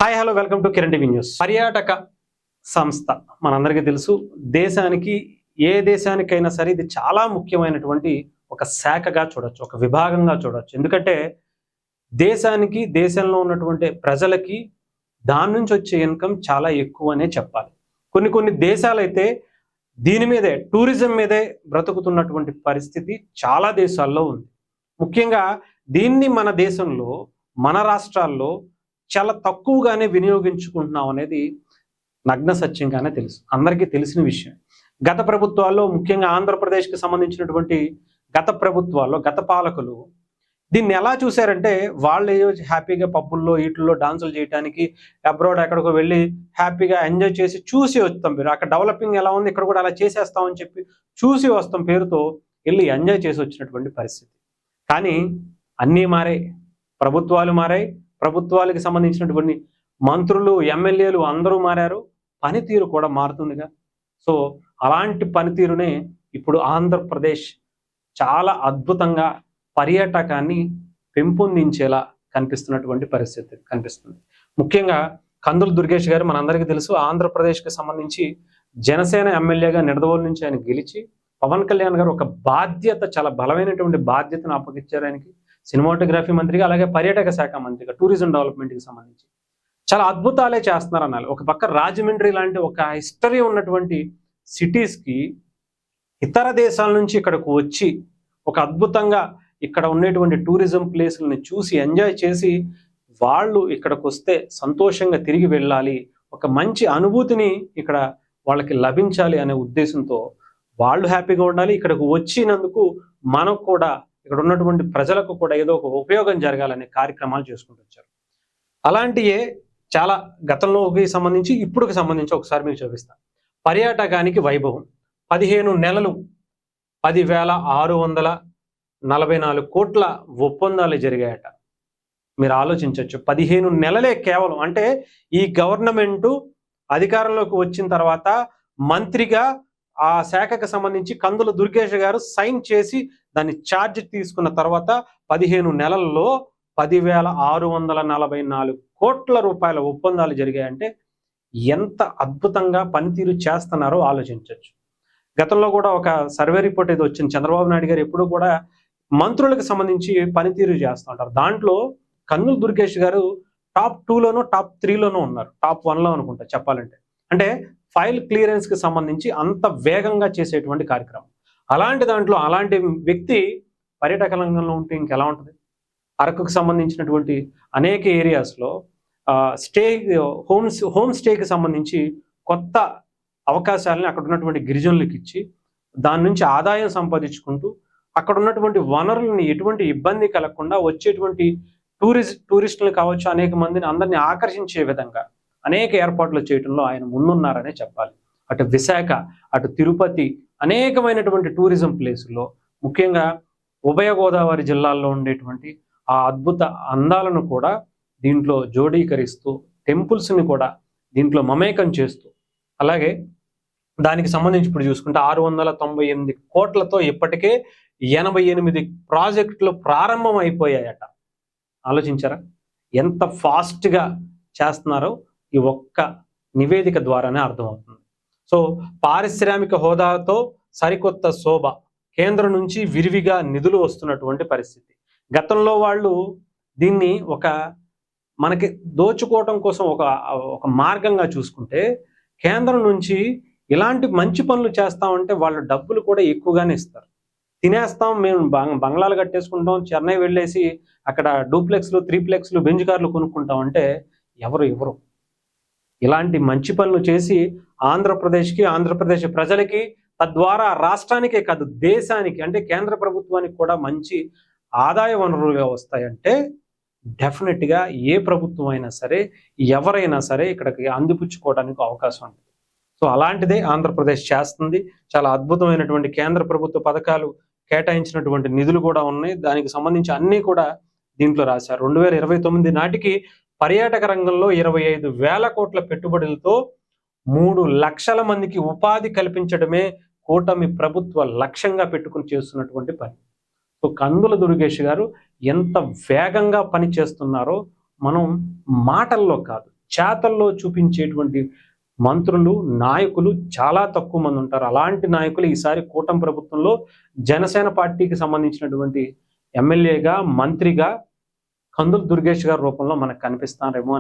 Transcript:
Hi hello welcome to Kiran TV news. పర్యాటక సంస్థ మనందరికీ తెలుసు. దేశానికి ఏ దేశానికైనా సరే ఇది చాలా ముఖ్యమైనటువంటి ఒక శాఖగా చూడొచ్చు, ఒక విభాగంగా చూడొచ్చు. ఎందుకంటే దేశానికి, దేశంలో ఉన్నటువంటి ప్రజలకి దాని నుంచి వచ్చే ఇన్కమ్ చాలా ఎక్కువనే చెప్పాలి. కొన్ని దేశాలైతే దీని మీదే, టూరిజం మీదే బ్రతుకుతున్నటువంటి పరిస్థితి చాలా దేశాల్లో ఉంది. ముఖ్యంగా దీన్ని మన దేశంలో, మన రాష్ట్రాల్లో చాలా తక్కువగానే వినియోగించుకుంటున్నాం అనేది నగ్న సత్యంగానే తెలుసు, అందరికీ తెలిసిన విషయం. గత ప్రభుత్వాల్లో, ముఖ్యంగా ఆంధ్రప్రదేశ్కి సంబంధించినటువంటి గత ప్రభుత్వాల్లో గత పాలకులు దీన్ని ఎలా చూశారంటే, వాళ్ళు హ్యాపీగా పబ్బుల్లో వీటిల్లో డాన్సులు చేయడానికి అబ్రాడ్ ఎక్కడికో వెళ్ళి హ్యాపీగా ఎంజాయ్ చేసి చూసి వస్తాం. మీరు అక్కడ డెవలపింగ్ ఎలా ఉంది, ఇక్కడ కూడా అలా చేసేస్తామని చెప్పి చూసి వస్తాం పేరుతో వెళ్ళి ఎంజాయ్ చేసి వచ్చినటువంటి పరిస్థితి. కానీ అన్నీ మారాయి, ప్రభుత్వాలు మారాయి, ప్రభుత్వాలకు సంబంధించినటువంటి మంత్రులు, ఎమ్మెల్యేలు అందరూ మారారు, పనితీరు కూడా మారుతుందిగా. సో అలాంటి పనితీరునే ఇప్పుడు ఆంధ్రప్రదేశ్ చాలా అద్భుతంగా పర్యాటకాన్ని పెంపొందించేలా కనిపిస్తున్నటువంటి పరిస్థితి కనిపిస్తుంది. ముఖ్యంగా కందుల దుర్గేష్ గారు మనందరికీ తెలుసు, ఆంధ్రప్రదేశ్కి సంబంధించి జనసేన ఎమ్మెల్యేగా నిడదవోలు నుంచి ఆయన గెలిచి పవన్ కళ్యాణ్ గారు ఒక బాధ్యత, చాలా బలమైనటువంటి బాధ్యతను అప్పగించారు ఆయనకి. సినిమాటోగ్రఫీ మంత్రిగా, అలాగే పర్యాటక శాఖ మంత్రిగా, టూరిజం డెవలప్మెంట్కి సంబంధించి చాలా అద్భుతాలే చేస్తున్నారు అన్నారు. ఒక పక్క రాజమండ్రి లాంటి ఒక హిస్టరీ ఉన్నటువంటి సిటీస్కి ఇతర దేశాల నుంచి ఇక్కడకు వచ్చి ఒక అద్భుతంగా ఇక్కడ ఉండేటువంటి టూరిజం ప్లేసులని చూసి ఎంజాయ్ చేసి వాళ్ళు ఇక్కడికి వస్తే సంతోషంగా తిరిగి వెళ్ళాలి, ఒక మంచి అనుభూతిని ఇక్కడ వాళ్ళకి లభించాలి అనే ఉద్దేశంతో వాళ్ళు హ్యాపీగా ఉండాలి. ఇక్కడికి వచ్చినందుకు మనకు కూడా, ఇక్కడ ఉన్నటువంటి ప్రజలకు కూడా ఏదో ఒక ఉపయోగం జరగాలనే కార్యక్రమాలు చేసుకుంటూ వచ్చారు. అలాంటియే చాలా గతంలోకి సంబంధించి ఇప్పుడుకి సంబంధించి ఒకసారి మీకు చూపిస్తాను. పర్యాటకానికి వైభవం 15 నెలలు 10,644 కోట్ల ఒప్పందాలు జరిగాయట. మీరు ఆలోచించవచ్చు, 15 నెలలే కేవలం. అంటే ఈ గవర్నమెంటు అధికారంలోకి వచ్చిన తర్వాత మంత్రిగా ఆ శాఖకు సంబంధించి కందుల దుర్గేష్ గారు సైన్ చేసి దాన్ని ఛార్జ్ తీసుకున్న తర్వాత 15 నెలల్లో 10,644 కోట్ల రూపాయల ఒప్పందాలు జరిగాయంటే ఎంత అద్భుతంగా పనితీరు చేస్తున్నారో ఆలోచించవచ్చు. గతంలో కూడా ఒక సర్వే రిపోర్ట్ ఏదో వచ్చింది. చంద్రబాబు నాయుడు గారు ఎప్పుడు కూడా మంత్రులకు సంబంధించి పనితీరు చేస్తూ ఉంటారు. దాంట్లో కందుల దుర్గేష్ గారు టాప్ 2లోనో టాప్ 3లోనో ఉన్నారు, టాప్ 1లో అనుకుంటా చెప్పాలంటే. అంటే ఫైల్ క్లియరెన్స్కి సంబంధించి అంత వేగంగా చేసేటువంటి కార్యక్రమం. అలాంటి దాంట్లో అలాంటి వ్యక్తి పర్యాటక రంగంలో ఉంటే ఇంకెలా ఉంటుంది? అరకుకు సంబంధించినటువంటి అనేక ఏరియాస్లో హోమ్ స్టేకి సంబంధించి కొత్త అవకాశాలని అక్కడ ఉన్నటువంటి గిరిజనులకు ఇచ్చి దాని నుంచి ఆదాయం సంపాదించుకుంటూ అక్కడ ఉన్నటువంటి వనరులని ఎటువంటి ఇబ్బంది కలగకుండా వచ్చేటువంటి టూరిస్టులు కావచ్చు, అనేక మందిని అందరినీ ఆకర్షించే విధంగా అనేక ఏర్పాట్లు చేయడంలో ఆయన ముందున్నారనే చెప్పాలి. అటు విశాఖ, అటు తిరుపతి, అనేకమైనటువంటి టూరిజం ప్లేసుల్లో, ముఖ్యంగా ఉభయ గోదావరి జిల్లాల్లో ఉండేటువంటి ఆ అద్భుత అందాలను కూడా దీంట్లో జోడీకరిస్తూ, టెంపుల్స్ని కూడా దీంట్లో మమేకం చేస్తూ, అలాగే దానికి సంబంధించి ఇప్పుడు చూసుకుంటే 698 కోట్లతో ఇప్పటికే 88 ప్రాజెక్టులు ప్రారంభం అయిపోయాయట. ఆలోచించారా ఎంత ఫాస్ట్గా చేస్తున్నారో? ఈ ఒక్క నివేదిక ద్వారానే అర్థమవుతుంది. సో పారిశ్రామిక హోదాతో సరికొత్త శోభ, కేంద్రం నుంచి విరివిగా నిధులు వస్తున్నటువంటి పరిస్థితి. గతంలో వాళ్ళు దీన్ని మనకి దోచుకోవటం కోసం ఒక మార్గంగా చూసుకుంటే, కేంద్రం నుంచి ఇలాంటి మంచి పనులు చేస్తామంటే వాళ్ళు డబ్బులు కూడా ఎక్కువగానే ఇస్తారు. తినేస్తాం, మేము బంగ్లాలు కట్టేసుకుంటాం, చెన్నై వెళ్ళేసి అక్కడ డూప్లెక్స్లు, త్రీప్లెక్స్లు, బెంజ్ కార్లు కొనుక్కుంటాం అంటే ఎవరు ఇలాంటి మంచి పనులు చేసి ఆంధ్రప్రదేశ్కి, ఆంధ్రప్రదేశ్ ప్రజలకి, తద్వారా రాష్ట్రానికే కాదు దేశానికి, అంటే కేంద్ర ప్రభుత్వానికి కూడా మంచి ఆదాయ వనరులుగా వస్తాయంటే డెఫినెట్గా ఏ ప్రభుత్వం అయినా సరే, ఎవరైనా సరే ఇక్కడికి అందిపుచ్చుకోవడానికి అవకాశం ఉంటుంది. సో అలాంటిదే ఆంధ్రప్రదేశ్ చేస్తుంది. చాలా అద్భుతమైనటువంటి కేంద్ర ప్రభుత్వ పథకాలు, కేటాయించినటువంటి నిధులు కూడా ఉన్నాయి. దానికి సంబంధించి అన్నీ కూడా దీంట్లో రాశారు. 2029 నాటికి పర్యాటక రంగంలో 25,000 కోట్ల పెట్టుబడులతో 3 లక్షల మందికి ఉపాధి కల్పించడమే కూటమి ప్రభుత్వ లక్ష్యంగా పెట్టుకుని చేస్తున్నటువంటి పని. సో కందుల దుర్గేష్ గారు ఎంత వేగంగా పని చేస్తున్నారో మనం మాటల్లో కాదు, చేతల్లో చూపించేటువంటి మంత్రులు, నాయకులు చాలా తక్కువ మంది ఉంటారు. అలాంటి నాయకులు ఈసారి కూటమి ప్రభుత్వంలో జనసేన పార్టీకి సంబంధించినటువంటి ఎమ్మెల్యేగా, మంత్రిగా కందుల దుర్గేష్ గారి రూపంలో మనకు కనిపిస్తారేమో అని